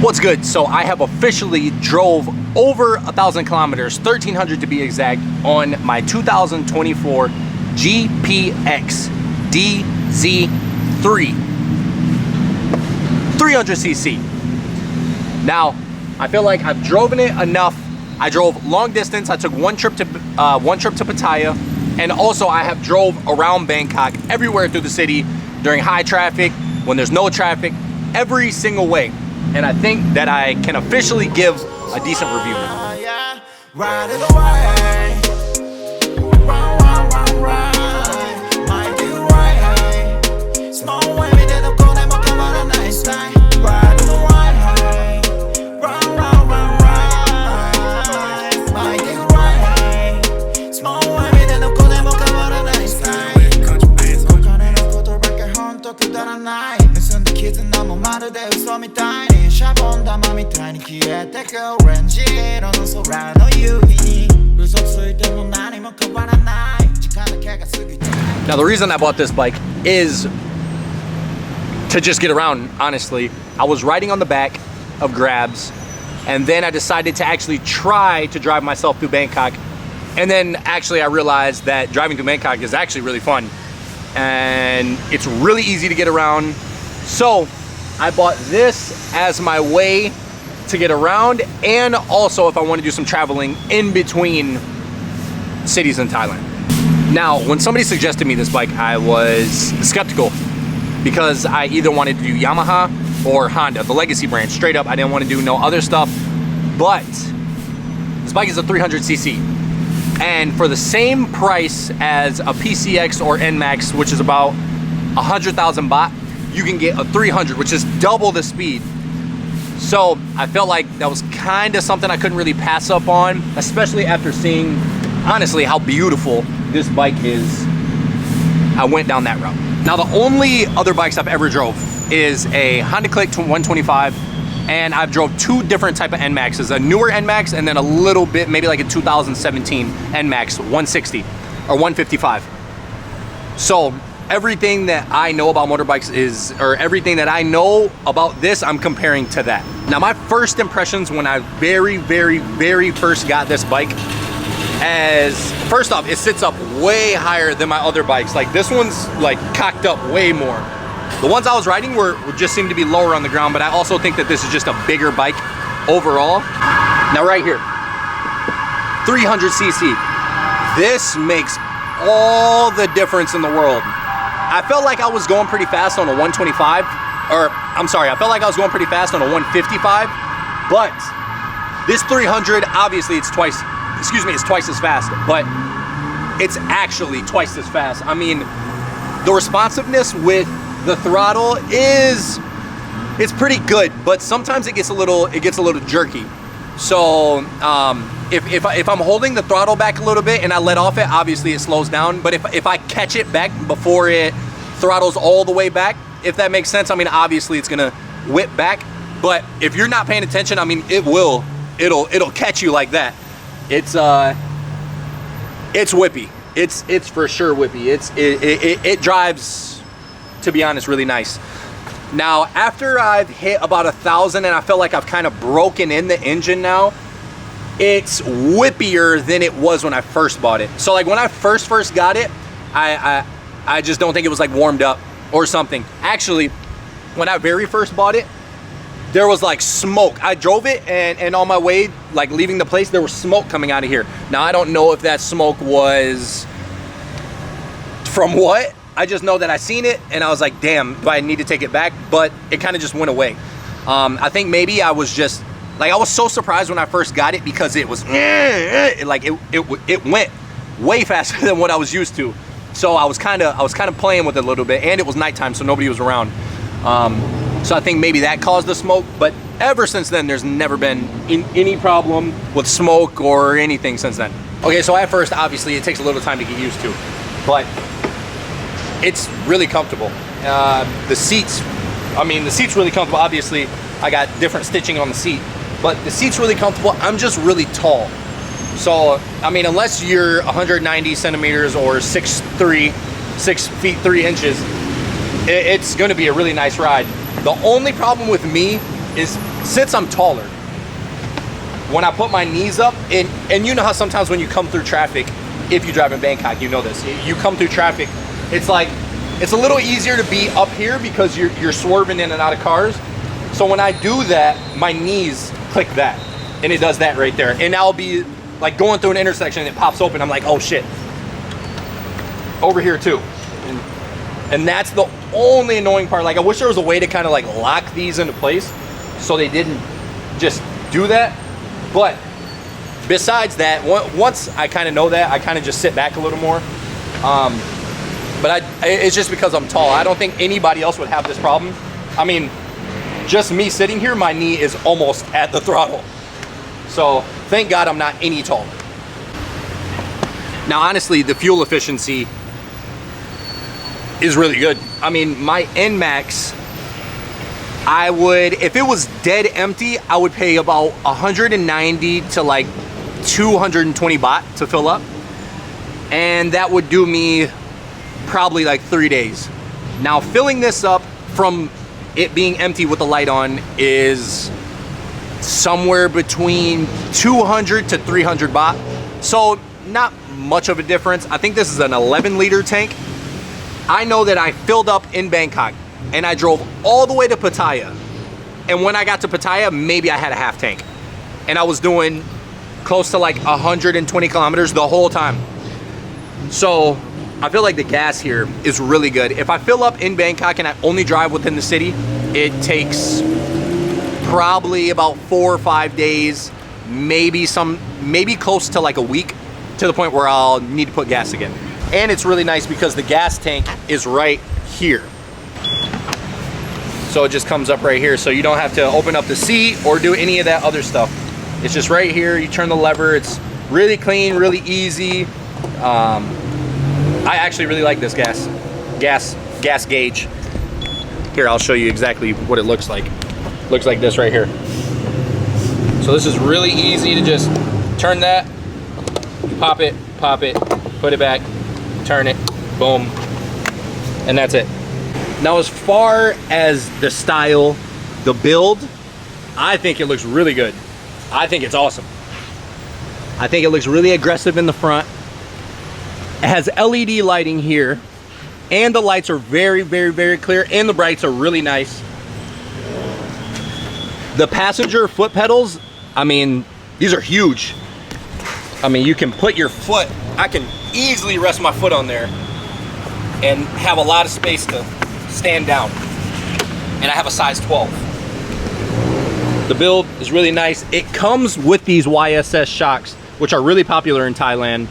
What's good? So I have officially drove over 1,000 kilometers, 1,300 to be exact, on my 2024 GPX DZ3 300cc. Now, I feel like I've driven it enough. I drove long distance. I took one trip to Pattaya, and also I have drove around Bangkok, everywhere through the city, during high traffic, when there's no traffic, every single way. And I think that I can officially give a decent review now. Now the reason I bought this bike is to just get around, honestly. I was riding on the back of Grabs, and then I decided to actually try to drive myself through Bangkok. And then actually I realized that driving through Bangkok is actually really fun, and it's really easy to get around. So I bought this as my way to get around, and also if I want to do some traveling in between cities in Thailand. Now, when somebody suggested me this bike, I was skeptical because I either wanted to do Yamaha or Honda, the legacy brand, straight up. I didn't want to do no other stuff, but this bike is a 300cc. And for the same price as a PCX or NMAX, which is about 100,000 baht, you can get a 300, which is double the speed. So I felt like that was kind of something I couldn't really pass up on, especially after seeing, honestly, how beautiful this bike is. I went down that route. Now, the only other bikes I've ever drove is a Honda Click 125, and I've drove two different type of NMAXs, a newer NMAX and then a little bit, maybe like a 2017 NMAX 160 or 155. So everything that I know about motorbikes is, or everything that I know about this, I'm comparing to that. Now, my first impressions when I very first got this bike, as first off, it sits up way higher than my other bikes. Like, this one's like cocked up way more. The ones I was riding were just seemed to be lower on the ground, but I also think that this is just a bigger bike overall. Now right here, 300cc. This makes all the difference in the world. I felt like I was going pretty fast on a 125, or I'm sorry, I felt like I was going pretty fast on a 155, but this 300, obviously it's twice as fast, but it's actually twice as fast. I mean, the responsiveness with the throttle it's pretty good, but sometimes it gets a little jerky. So if I'm holding the throttle back a little bit and I let off it, obviously it slows down. But if I catch it back before it throttles all the way back, if that makes sense, I mean, obviously it's gonna whip back. But if you're not paying attention, I mean, it'll catch you like that. It's whippy. It's for sure whippy. It drives, to be honest, really nice. Now, after I've hit about 1,000 and I feel like I've kind of broken in the engine now, it's whippier than it was when I first bought it. So like when I first got it, I just don't think it was like warmed up or something. Actually, when I very first bought it, there was like smoke. I drove it and on my way, like leaving the place, there was smoke coming out of here. Now, I don't know if that smoke was from what. I just know that I seen it and I was like, damn, do I need to take it back? But it kind of just went away. I think maybe I was just, like, I was so surprised when I first got it because it was, like it went way faster than what I was used to. So I was kind of playing with it a little bit, and it was nighttime, so nobody was around. So I think maybe that caused the smoke, but ever since then, there's never been any problem with smoke or anything since then. Okay, so at first, obviously, it takes a little time to get used to, but it's really comfortable. The seat's really comfortable. Obviously, I got different stitching on the seat, but the seat's really comfortable. I'm just really tall. So, I mean, unless you're 190 centimeters or 6'3", 6 feet 3 inches, it's gonna be a really nice ride. The only problem with me is since I'm taller, when I put my knees up, and you know how sometimes when you come through traffic, if you drive in Bangkok, you know this, you come through traffic, it's like, it's a little easier to be up here because you're swerving in and out of cars. So when I do that, my knees click that, and it does that right there. And I'll be like going through an intersection and it pops open. I'm like, oh shit, over here too. And that's the only annoying part. Like, I wish there was a way to kind of like lock these into place so they didn't just do that. But besides that, once I kind of know that, I kind of just sit back a little more. But it's just because I'm tall. I don't think anybody else would have this problem. I mean, just me sitting here, my knee is almost at the throttle. So thank God I'm not any taller. Now, honestly, the fuel efficiency is really good. I mean, my NMAX, I would, if it was dead empty, I would pay about 190 to like 220 baht to fill up. And that would do me probably like 3 days. Now, filling this up from it being empty with the light on is somewhere between 200 to 300 baht. So not much of a difference. I think this is an 11-liter tank. I know that I filled up in Bangkok and I drove all the way to Pattaya. And when I got to Pattaya, maybe I had a half tank. And I was doing close to like 120 kilometers the whole time. So I feel like the gas here is really good. If I fill up in Bangkok and I only drive within the city, it takes probably about 4 or 5 days, maybe close to like a week, to the point where I'll need to put gas again. And it's really nice because the gas tank is right here. So it just comes up right here. So you don't have to open up the seat or do any of that other stuff. It's just right here. You turn the lever. It's really clean, really easy. I actually really like this gas gauge. Here, I'll show you exactly what it looks like. Looks like this right here. So this is really easy to just turn that, pop it, put it back, turn it, boom, and that's it. Now, as far as the style, the build, I think it looks really good. I think it's awesome. I think it looks really aggressive in the front. It has LED lighting here, and the lights are very, very, very clear, and the brights are really nice. The passenger foot pedals, I mean, these are huge. I mean, you can put your foot, I can easily rest my foot on there and have a lot of space to stand down. And I have a size 12. The build is really nice. It comes with these YSS shocks, which are really popular in Thailand.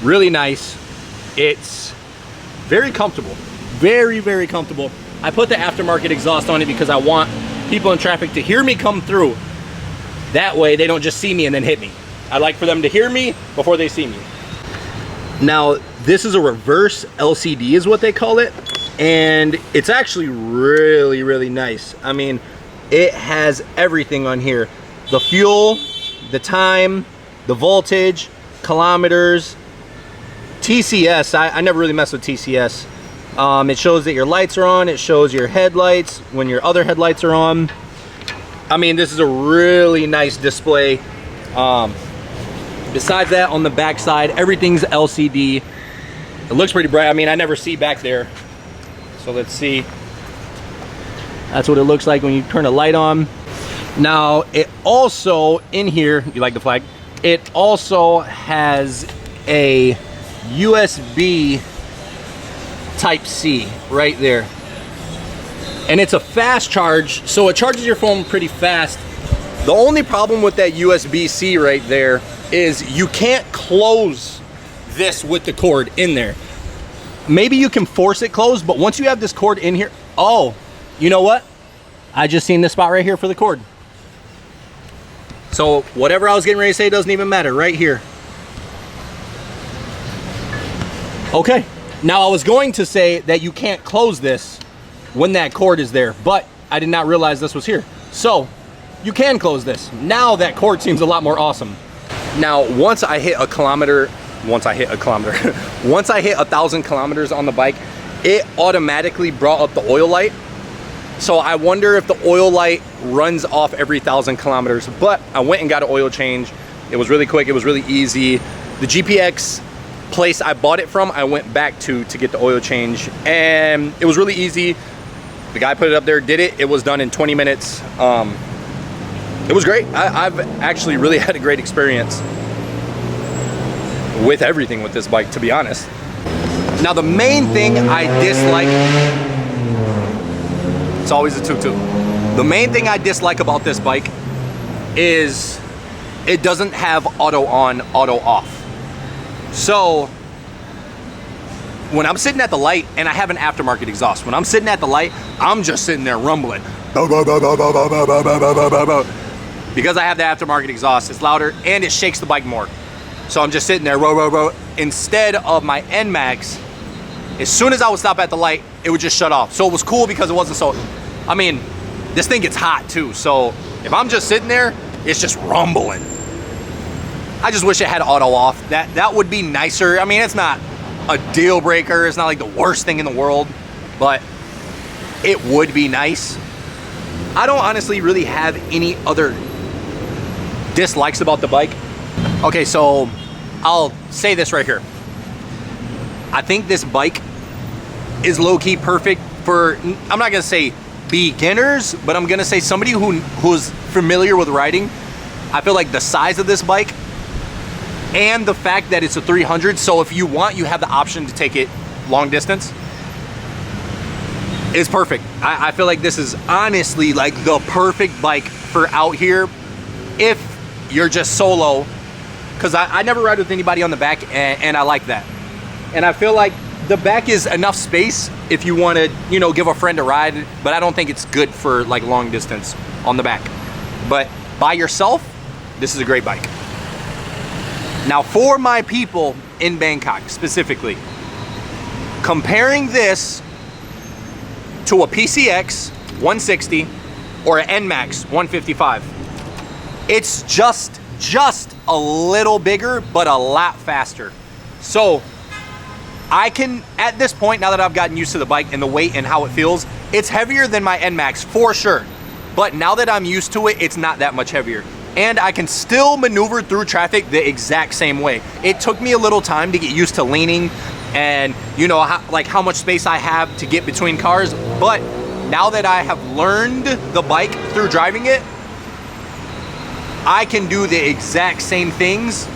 Really nice. It's very comfortable. Very, very comfortable. I put the aftermarket exhaust on it because I want people in traffic to hear me come through. That way they don't just see me and then hit me. I like for them to hear me before they see me. Now, this is a reverse LCD is what they call it. And it's actually really, really nice. I mean, it has everything on here. The fuel, the time, the voltage, kilometers, TCS. I never really mess with TCS. It shows that your lights are on. It shows your headlights when your other headlights are on. I mean, this is a really nice display. Besides that, on the back side, everything's LCD. It looks pretty bright. I mean, I never see back there. So let's see. That's what it looks like when you turn a light on. Now, it also, in here, you like the flag? It also has a USB Type-C right there. And it's a fast charge, so it charges your phone pretty fast. The only problem with that USB-C right there is you can't close this with the cord in there. Maybe you can force it closed, but once you have this cord in here, oh, you know what? I just seen this spot right here for the cord. So whatever I was getting ready to say doesn't even matter, right here. Okay, now I was going to say that you can't close this when that cord is there, but I did not realize this was here. So you can close this. Now that cord seems a lot more awesome. Now, once I hit 1,000 kilometers on the bike, it automatically brought up the oil light. So I wonder if the oil light runs off every 1,000 kilometers, but I went and got an oil change. It was really quick, it was really easy. The GPX place I bought it from, I went back to get the oil change, and it was really easy. The guy put it up there, did it. It was done in 20 minutes. It was great. I've actually really had a great experience with everything with this bike, to be honest. Now the main thing I dislike, it's always a tutu. The main thing I dislike about this bike is it doesn't have auto on, auto off. So when I'm sitting at the light, and I have an aftermarket exhaust, when I'm sitting at the light, I'm just sitting there rumbling. Because I have the aftermarket exhaust, it's louder and it shakes the bike more. So I'm just sitting there, Instead of my NMAX, as soon as I would stop at the light, it would just shut off. So it was cool because it wasn't so, I mean, this thing gets hot too. So if I'm just sitting there, it's just rumbling. I just wish it had auto off. That would be nicer. I mean, it's not a deal breaker. It's not like the worst thing in the world, but it would be nice. I don't honestly really have any other dislikes about the bike. Okay, so I'll say this right here. I think this bike is low-key perfect for, I'm not gonna say beginners, but I'm gonna say somebody who's familiar with riding. I feel like the size of this bike and the fact that it's a 300, so if you want, you have the option to take it long distance, is perfect. I feel like this is honestly like the perfect bike for out here if you're just solo, because I never ride with anybody on the back, and I like that. And I feel like the back is enough space if you want to, you know, give a friend a ride, but I don't think it's good for like long distance on the back. But by yourself, this is a great bike. Now for my people in Bangkok specifically, comparing this to a PCX 160 or an NMAX 155, it's just a little bigger, but a lot faster. So I can, at this point, now that I've gotten used to the bike and the weight and how it feels, it's heavier than my NMAX for sure. But now that I'm used to it, it's not that much heavier. And I can still maneuver through traffic the exact same way. It took me a little time to get used to leaning and, you know, how much space I have to get between cars. But now that I have learned the bike through driving it, I can do the exact same things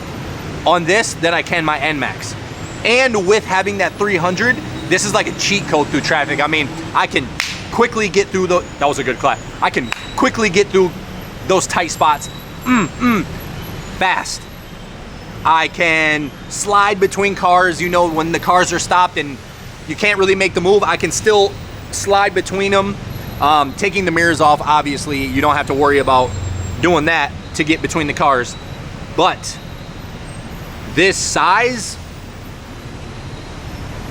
on this that I can my NMAX. And with having that 300, this is like a cheat code through traffic. I mean, I can quickly get through that was a good clap. I can quickly get through those tight spots, fast. I can slide between cars, you know, when the cars are stopped and you can't really make the move, I can still slide between them. Taking the mirrors off, obviously, you don't have to worry about doing that to get between the cars. But this size,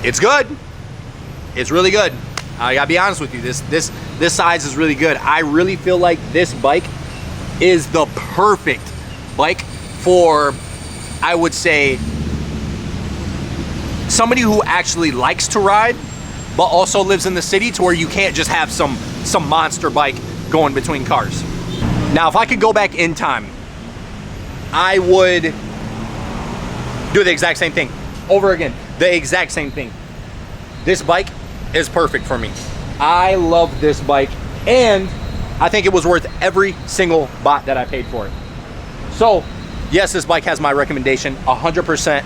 it's good. It's really good. I gotta be honest with you, this size is really good. I really feel like this bike is the perfect bike for, I would say, somebody who actually likes to ride, but also lives in the city, to where you can't just have some monster bike going between cars. Now, if I could go back in time, I would do the exact same thing over again. The exact same thing. This bike is perfect for me. I love this bike, and I think it was worth every single baht that I paid for it. So yes, this bike has my recommendation 100%.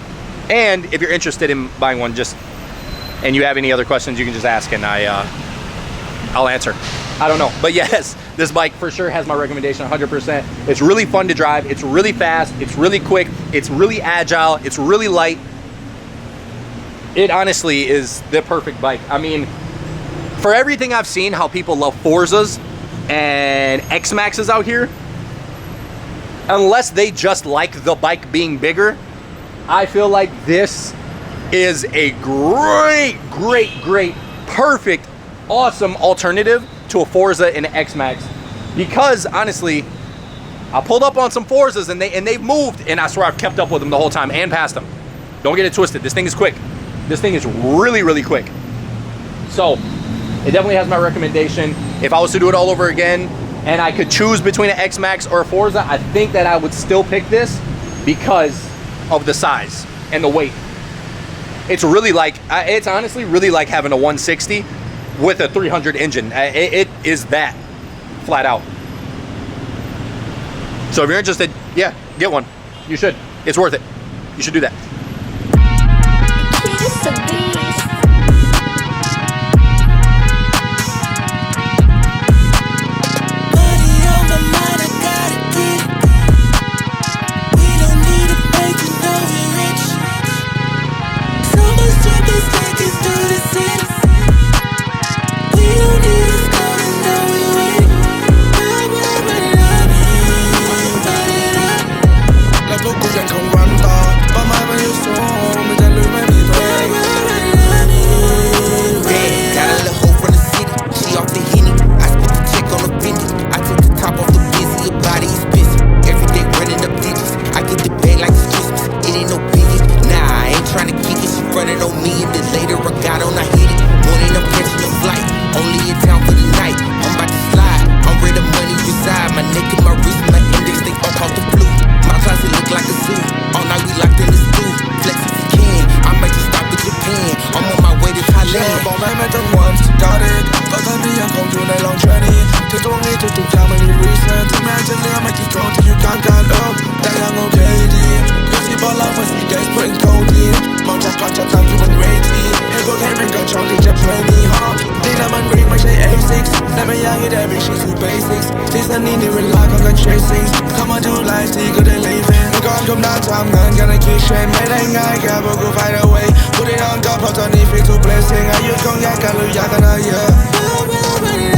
And if you're interested in buying one, and you have any other questions, you can just ask and I'll answer. I don't know, but yes, this bike for sure has my recommendation 100%. It's really fun to drive. It's really fast. It's really quick. It's really agile. It's really light. It honestly is the perfect bike. I mean, for everything I've seen, how people love Forzas and X-Maxes out here, unless they just like the bike being bigger, I feel like this is a great, perfect, awesome alternative to a Forza and an X-Max. Because honestly, I pulled up on some Forzas and they've moved, and I swear I've kept up with them the whole time and passed them. Don't get it twisted. This thing is quick. This thing is really quick. So It definitely has my recommendation. If I was to do it all over again and I could choose between an X Max or a Forza, I think that I would still pick this because of the size and the weight. It's really like, it's honestly really like having a 160 with a 300 engine. It is that, flat out. So if you're interested, yeah, get one. You should. It's worth it. You should do that. Put it on top of the knee, feel to blessing. I use cognac, I lose, I can hear.